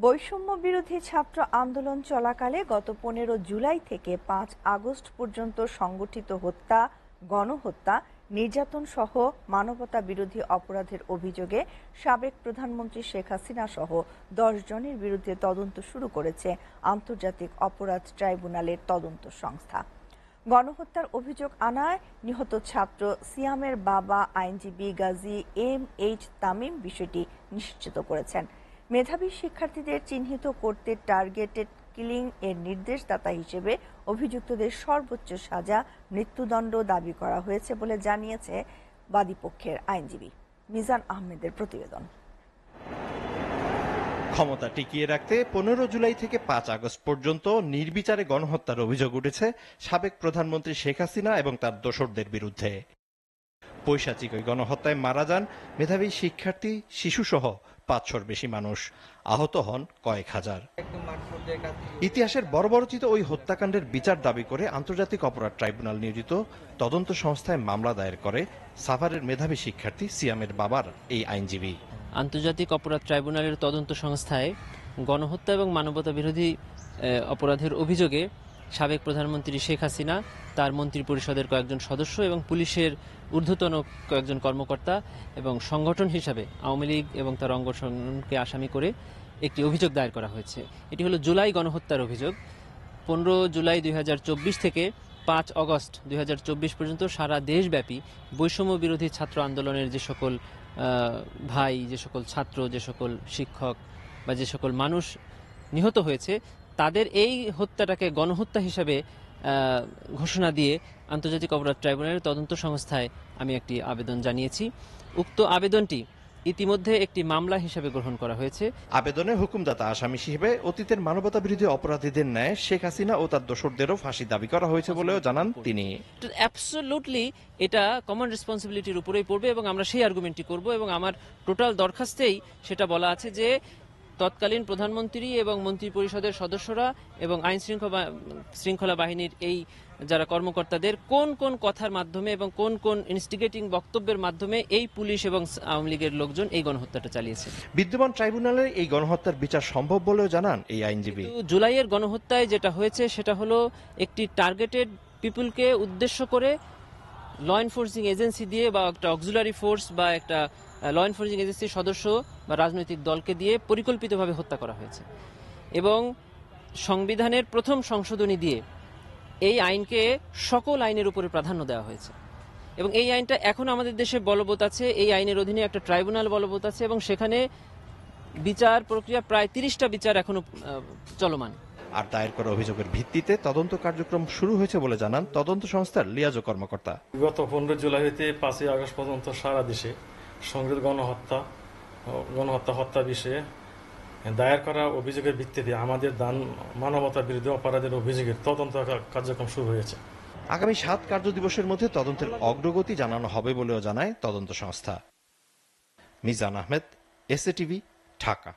বৈষম্য বিরোধী ছাত্র আন্দোলন চলাকালে গত 15 জুলাই থেকে 5 আগস্ট পর্যন্ত সংগঠিত হত্যা, গণহত্যা, নির্যাতন সহ মানবতা বিরোধী অপরাধের অভিযোগে সাবেক প্রধানমন্ত্রী শেখ হাসিনা সহ 10 জনের বিরুদ্ধে তদন্ত শুরু করেছে আন্তর্জাতিক অপরাধ ট্রাইব্যুনালের তদন্ত সংস্থা। গণহত্যার অভিযোগ আনায় নিহত ছাত্র সিয়ামের বাবা আইনজীবী গাজী MH তামিম বিষয়টি নিশ্চিত করেছেন। মেধাবী শিক্ষার্থীদের চিহ্নিত করতে টার্গেটেড কিলিং এর নির্দেশদাতা হিসেবে অভিযুক্তদের সর্বোচ্চ সাজা মৃত্যুদণ্ড দাবি করা হয়েছে বলে জানিয়েছে বাদীপক্ষের আইনজীবী। মিজান আহমেদের প্রতিবেদন। ক্ষমতা টিকিয়ে রাখতে 15 জুলাই থেকে 5 আগস্ট পর্যন্ত নির্বিচারে গণহত্যার অভিযোগ উঠেছে সাবেক প্রধানমন্ত্রী শেখ হাসিনা এবং তার দোসরদের বিরুদ্ধে। পৈশাচিক ওই গণহত্যায় মারা যান মেধাবী শিক্ষার্থী, শিশুসহ 500-র বেশি মানুষ, আহত হন কয়েক হাজার। ইতিহাসের বর্বরোচিত ওই হত্যাকাণ্ডের বিচার দাবি করে আন্তর্জাতিক অপরাধ ট্রাইব্যুনাল নিয়োজিত তদন্ত সংস্থায় মামলা দায়ের করে সাভারের মেধাবী শিক্ষার্থী সিয়ামের বাবার এই আইনজীবী। আন্তর্জাতিক অপরাধ ট্রাইব্যুনালের তদন্ত সংস্থায় গণহত্যা এবং মানবতা বিরোধী অপরাধের অভিযোগে সাবেক প্রধানমন্ত্রী শেখ হাসিনা, তার মন্ত্রী পরিষদের কয়েকজন সদস্য এবং পুলিশের ঊর্ধ্বতন কয়েকজন কর্মকর্তা এবং সংগঠন হিসাবে আওয়ামী লীগ এবং তার অঙ্গ সংগঠনকে আসামি করে একটি অভিযোগ দায়ের করা হয়েছে। এটি হলো জুলাই গণহত্যার অভিযোগ। 15 জুলাই 2024 থেকে 5 আগস্ট 2024 পর্যন্ত সারা দেশব্যাপী বৈষম্য বিরোধী ছাত্র আন্দোলনের যে সকল ভাই, যে সকল ছাত্র, যে সকল শিক্ষক বা যে সকল মানুষ নিহত হয়েছে, তাদের এই হত্যাটাকে গণহত্যা হিসাবে ঘোষণা দিয়ে আন্তর্জাতিক অপরাধ ট্রাইব্যুনালের তদন্ত সংস্থায় আমি একটি আবেদন জানিয়েছি। উক্ত আবেদনটি ইতিমধ্যে একটি মামলা হিসেবে গ্রহণ করা হয়েছে। আবেদনে হুকুমদাতা আসামি হিসেবে অতীতের মানবতা বিরোধী অপরাধীদের ন্যায় শেখ হাসিনা ও তার দোসরদেরও ফাঁসি দাবি করা হয়েছে বলেও জানান তিনি। অ্যাবসলিউটলি এটা কমন রেসপন্সিবিলিটির উপরেই পড়বে এবং আমরা সেই আর্গুমেন্টই করব এবং আমার টোটাল দরখাস্তেই সেটা বলা আছে যে তৎকালীন প্রধানমন্ত্রী এবং মন্ত্রী পরিষদের সদস্যরা এবং আইন শৃঙ্খলা বাহিনীর এই যারা কর্মকর্তাদের কোন কোন কথার মাধ্যমে এবং কোন কোন ইনস্টিগেটিং বক্তব্যের মাধ্যমে এই পুলিশ এবং আওয়ামী লীগের লোকজন এই গণহত্যাটা চালিয়েছে। বিদ্যমান ট্রাইব্যুনালে এই গণহত্যার বিচার সম্ভব বলেও জানান এই আইনজীবী। জুলাইয়ের গণহত্যায় যেটা হয়েছে সেটা হলো একটি টার্গেটেড পিপুলকে উদ্দেশ্য করে ল এনফোর্সিং এজেন্সি দিয়ে বা একটা অক্সিলারি ফোর্স বা একটা ল এনফোর্সিং এজেন্সির সদস্য বা রাজনৈতিক দলকে দিয়ে পরিকল্পিতভাবে হত্যা করা হয়েছে এবং সংবিধানের প্রথম সংশোধনী দিয়ে এই আইনকে সকল আইনের উপরে প্রাধান্য দেওয়া হয়েছে এবং এই আইনটা এখন আমাদের দেশে বলবৎ আছে। এই আইনের অধীনে একটা ট্রাইব্যুনাল বলবৎ আছে এবং সেখানে বিচার প্রক্রিয়া প্রায় 30টা বিচার এখনো চলমান। আর দায়ের করা অভিযোগের ভিত্তিতে তদন্ত কার্যক্রম শুরু হয়েছে বলে জানান তদন্ত সংস্থার লিয়াজো কর্মকর্তা। গত 15 জুলাই হতে 5 আগস্ট পর্যন্ত সারা দেশে সংঘটিত হত্যা বিষয়ে দায়ের করা অভিযোগের ভিত্তিতে আমাদের মানবতা বিরোধী অপরাধের অভিযোগের তদন্ত কার্যক্রম শুরু হয়েছে। আগামী 7 কার্য দিবসের মধ্যে তদন্তের অগ্রগতি জানানো হবে বলেও জানায় তদন্ত সংস্থা। Mizan Ahmed, SA TV, Dhaka.